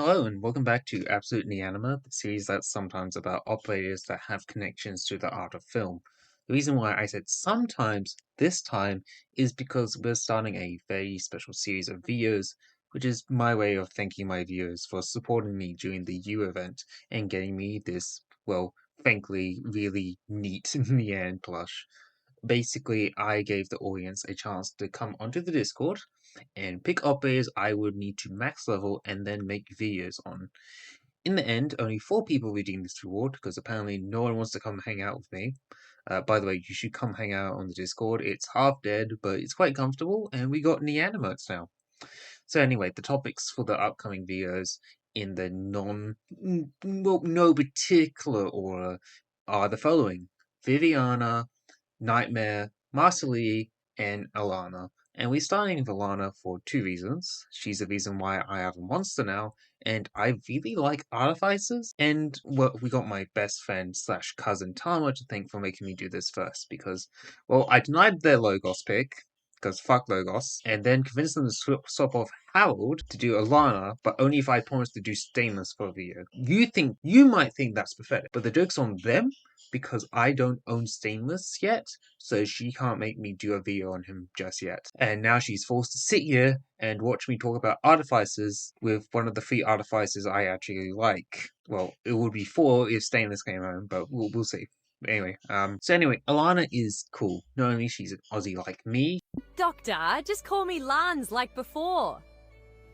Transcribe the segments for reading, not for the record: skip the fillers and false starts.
Hello and welcome back to Absolute Nianema, the series that's sometimes about operators that have connections to the art of film. The reason why I said sometimes this time is because we're starting a very special series of videos, which is my way of thanking my viewers for supporting me during the U event and getting me this, well, frankly, really neat Nian plush. Basically, I gave the audience a chance to come onto the Discord and pick operators I would need to max level and then make videos on. In the end, only 4 people redeemed this reward because apparently no one wants to come hang out with me. By the way, you should come hang out on the Discord. It's half dead, but it's quite comfortable, and we got Neanimotes now. So anyway, the topics for the upcoming videos in the no particular order are the following: Viviana, Nightmare, Marcelie, and Alana. And we're starting with Alana for 2 reasons. She's the reason why I have a monster now, and I really like Artificers. And well, we got my best friend slash cousin Tama to thank for making me do this first, because, well, I denied their Logos pick, because fuck Logos, and then convinced them to swap off Harold to do Alana, but only if I promised to do Stainless for a video. You might think that's pathetic, but the joke's on them because I don't own Stainless yet, so she can't make me do a video on him just yet. And now she's forced to sit here and watch me talk about Artificers with one of the 3 Artificers I actually like. Well, it would be 4 if Stainless came home, but we'll see. Anyway, Alana is cool. Not only she's an Aussie like me. Doctor, just call me Lans like before.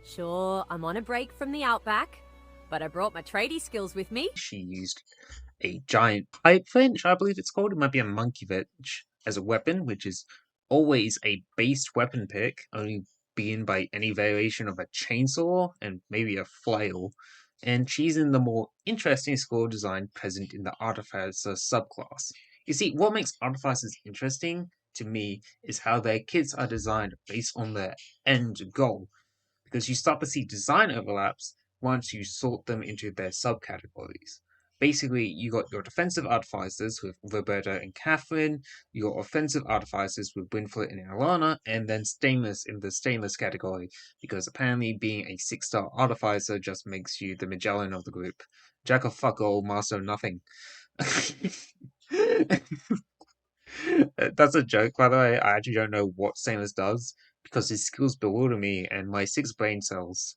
Sure, I'm on a break from the outback, but I brought my tradie skills with me. She used a giant pipe finch, I believe it's called. It might be a monkey finch as a weapon, which is always a based weapon pick, only being by any variation of a chainsaw and maybe a flail. And she's in the more interesting skill design present in the Artificer subclass. You see, what makes Artificers interesting to me is how their kits are designed based on their end goal, because you start to see design overlaps once you sort them into their subcategories. Basically, you got your defensive artificers with Roberta and Catherine, your offensive artificers with Windflit and Alana, and then Stainless in the Stainless category, because apparently being a 6-star artificer just makes you the Magellan of the group. Jack of fuck all, master of nothing. That's a joke, by the way. I actually don't know what Stainless does because his skills bewilder me, and my 6 brain cells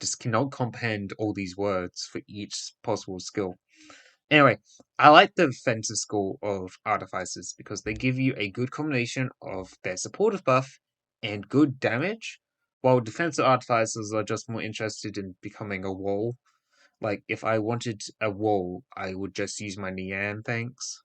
just cannot comprehend all these words for each possible skill. Anyway, I like the defensive skill of Artificers because they give you a good combination of their supportive buff and good damage, while defensive Artificers are just more interested in becoming a wall. Like, if I wanted a wall, I would just use my Nian, thanks.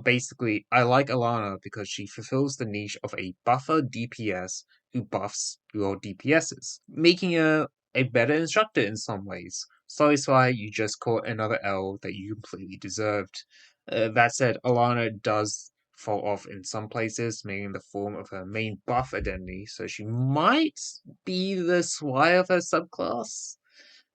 Basically, I like Alana because she fulfills the niche of a buffer DPS who buffs your DPSs, making her a better instructor in some ways. Sorry, Swire, you just caught another L that you completely deserved. That said, Alana does fall off in some places, mainly in the form of her main buff identity, so she might be the Swire of her subclass.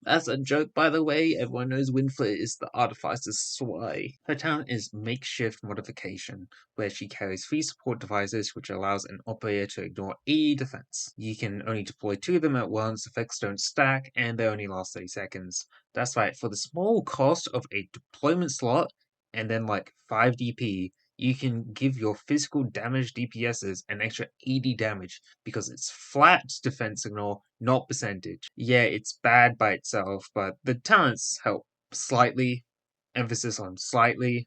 That's a joke, by the way. Everyone knows Windflit is the Artificer's Swire. Her talent is Makeshift Modification, where she carries 3 support devices, which allows an operator to ignore 80 defense. You can only deploy 2 of them at once, effects don't stack, and they only last 30 seconds. That's right, for the small cost of a deployment slot, and then like 5 DP, you can give your physical damage DPSs an extra 80 damage because it's flat defense signal, not percentage. Yeah, it's bad by itself, but the talents help slightly. Emphasis on slightly.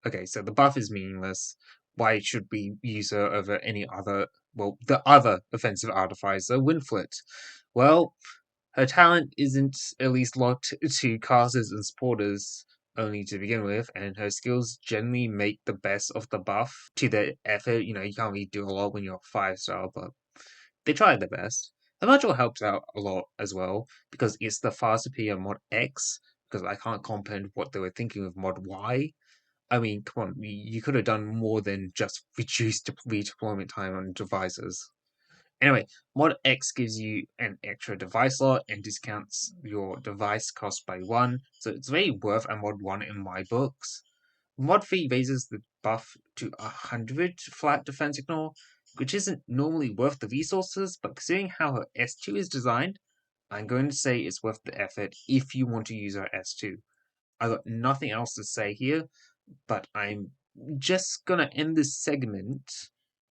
Okay, so the buff is meaningless. Why should we use her over any other, well, the other offensive artificer, Windflit? Well, her talent isn't at least locked to casters and supporters only to begin with, and her skills generally make the best of the buff to their effort. You know, you can't really do a lot when you're 5-star, but they tried their best. The module helps out a lot as well, because it's the far superior mod X, because I can't comprehend what they were thinking with mod Y. I mean, come on, you could have done more than just reduce redeployment time on devices. Anyway, Mod X gives you an extra device slot and discounts your device cost by 1, so it's very worth a Mod 1 in my books. Mod 3 raises the buff to 100 flat defense ignore, which isn't normally worth the resources, but considering how her S2 is designed, I'm going to say it's worth the effort if you want to use her S2. I've got nothing else to say here, but I'm just gonna end this segment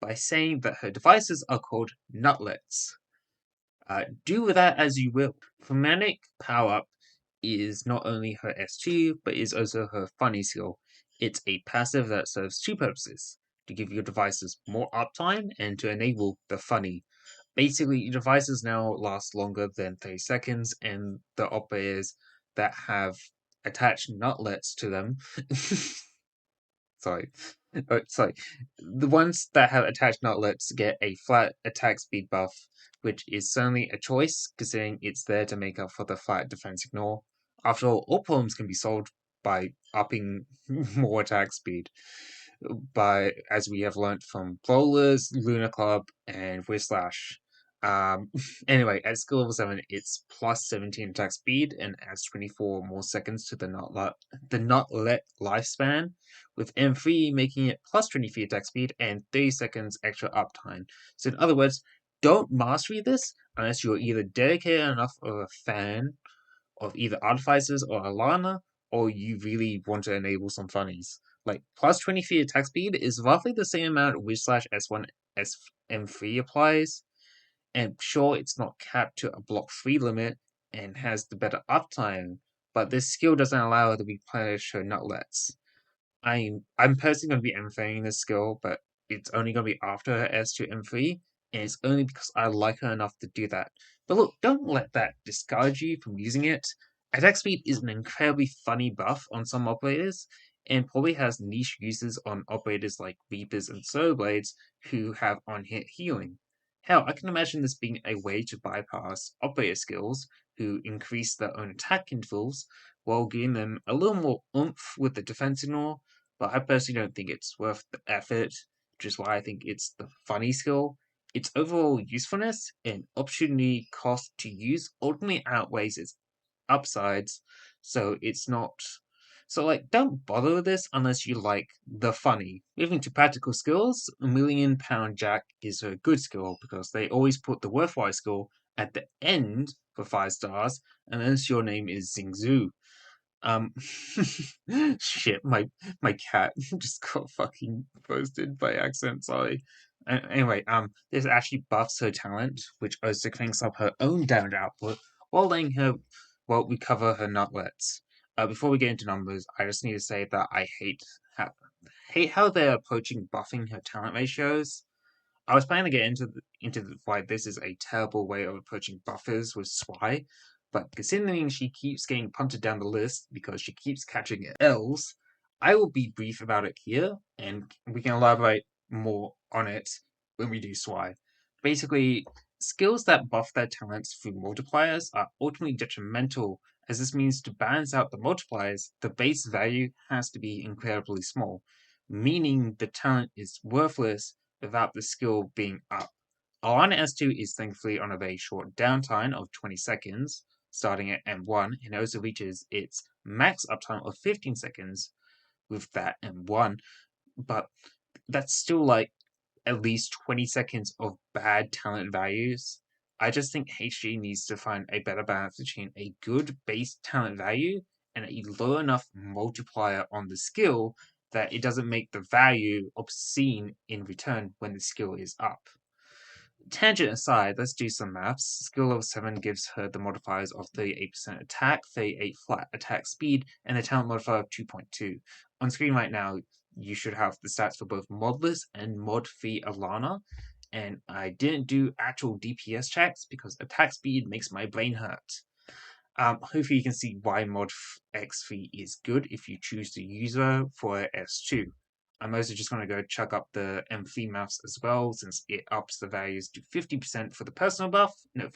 by saying that her devices are called nutlets. Do with that as you will. Pneumatic power up is not only her S2, but is also her funny skill. It's a passive that serves two purposes: to give your devices more uptime and to enable the funny. Basically, your devices now last longer than 30 seconds, and the operators that have attached nutlets to them sorry. Sorry. The ones that have attached nutlets get a flat attack speed buff, which is certainly a choice, considering it's there to make up for the flat defense ignore. After all problems can be solved by upping more attack speed. By as we have learnt from Brawlers, Lunar Club, and Whislash. Anyway, at skill level 7, it's plus 17 attack speed and adds 24 more seconds to the nutlet lifespan, with M3 making it plus 23 attack speed and 30 seconds extra uptime. So, in other words, don't mastery this unless you're either dedicated enough of a fan of either Artificers or Alana, or you really want to enable some funnies. Like, plus 23 attack speed is roughly the same amount Wish Slash S1 SM3 applies, and sure, it's not capped to a block 3 limit and has the better uptime, but this skill doesn't allow her to replenish her nutlets. I'm personally going to be M3ing this skill, but it's only going to be after her S2 M3, and it's only because I like her enough to do that. But look, don't let that discourage you from using it. Attack speed is an incredibly funny buff on some operators, and probably has niche uses on operators like Reapers and Blades who have on-hit healing. Hell, I can imagine this being a way to bypass operator skills who increase their own attack intervals while giving them a little more oomph with the defense ignore, but I personally don't think it's worth the effort, which is why I think it's the funny skill. Its overall usefulness and opportunity cost to use ultimately outweighs its upsides, so it's not. So, like, don't bother with this unless you like the funny. Moving to practical skills, £1,000,000 Jack is a good skill because they always put the worthwhile skill at the end for 5 stars, unless your name is Zingzhu. Um, shit, my cat just got fucking roasted by accident. Sorry. Anyway, this actually buffs her talent, which also cranks up her own damage output while letting her recover her nutlets. Before we get into numbers, I just need to say that I hate how they're approaching buffing her talent ratios. I was planning to get into why this is a terrible way of approaching buffers with Swire, but considering she keeps getting punted down the list because she keeps catching L's, I will be brief about it here, and we can elaborate more on it when we do Swire. Basically, skills that buff their talents through multipliers are ultimately detrimental, as this means to balance out the multipliers, the base value has to be incredibly small, meaning the talent is worthless without the skill being up. Alana S2 is thankfully on a very short downtime of 20 seconds, starting at M1, and also reaches its max uptime of 15 seconds with that M1, but that's still like at least 20 seconds of bad talent values. I just think HG needs to find a better balance between a good base talent value and a low enough multiplier on the skill that it doesn't make the value obscene in return when the skill is up. Tangent aside, let's do some maths. Skill level 7 gives her the modifiers of 38% attack, 38 flat attack speed, and a talent modifier of 2.2. On screen right now, you should have the stats for both modless and mod-free Alana, and I didn't do actual DPS checks because attack speed makes my brain hurt. Hopefully you can see why mod X3 is good if you choose to use her for S2. I'm also just going to go chuck up the M3 maths as well, since it ups the values to 50% for the personal buff. No,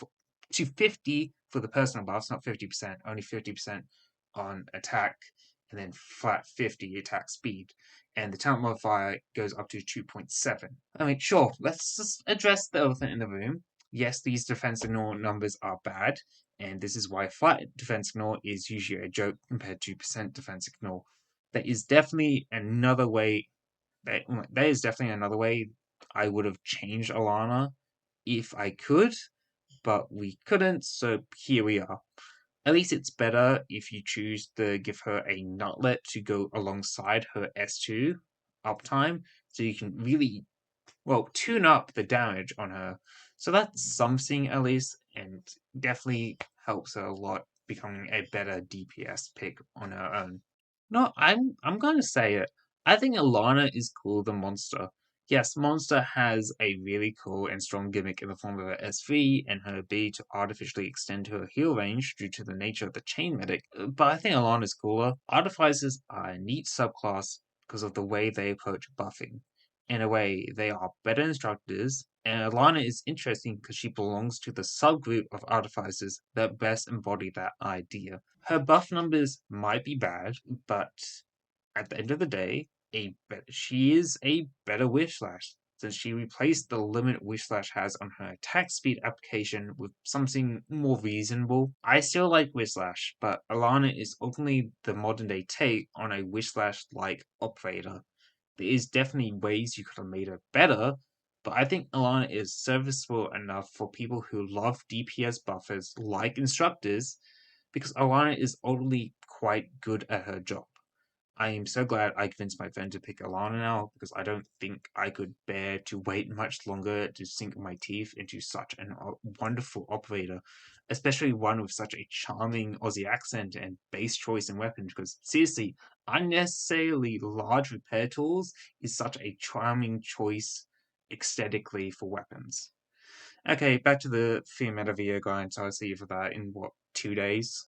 to 50 for the personal buffs, not 50%, only 50% on attack, and then flat 50 attack speed. And the talent modifier goes up to 2.7. I mean, sure, let's just address the elephant in the room. Yes, these defense ignore numbers are bad, and this is why flat defense ignore is usually a joke compared to percent defense ignore. There is definitely another way that is definitely another way I would have changed Alana if I could, but we couldn't, so here we are. At least it's better if you choose to give her a nutlet to go alongside her S2 uptime, so you can really, well, tune up the damage on her. So that's something at least, and definitely helps her a lot becoming a better DPS pick on her own. No, I'm gonna say it. I think Alana is cooler than Monster. Yes, Monster has a really cool and strong gimmick in the form of her SV and her ability to artificially extend her heal range due to the nature of the chain medic, but I think Alana is cooler. Artificers are a neat subclass because of the way they approach buffing. In a way, they are better instructors, and Alana is interesting because she belongs to the subgroup of artificers that best embody that idea. Her buff numbers might be bad, but at the end of the day, she is a better Wishslash, since she replaced the limit Wishslash has on her attack speed application with something more reasonable. I still like Wishslash, but Alana is ultimately the modern day take on a Wishslash like operator. There is definitely ways you could have made her better, but I think Alana is serviceable enough for people who love DPS buffers like instructors, because Alana is ultimately quite good at her job. I am so glad I convinced my friend to pick Alana now, because I don't think I could bear to wait much longer to sink my teeth into such a wonderful operator, especially one with such a charming Aussie accent and base choice in weapons. Because seriously, unnecessarily large repair tools is such a charming choice aesthetically for weapons. Okay, back to the Fiametta video guide, so I'll see you for that in what, 2 days?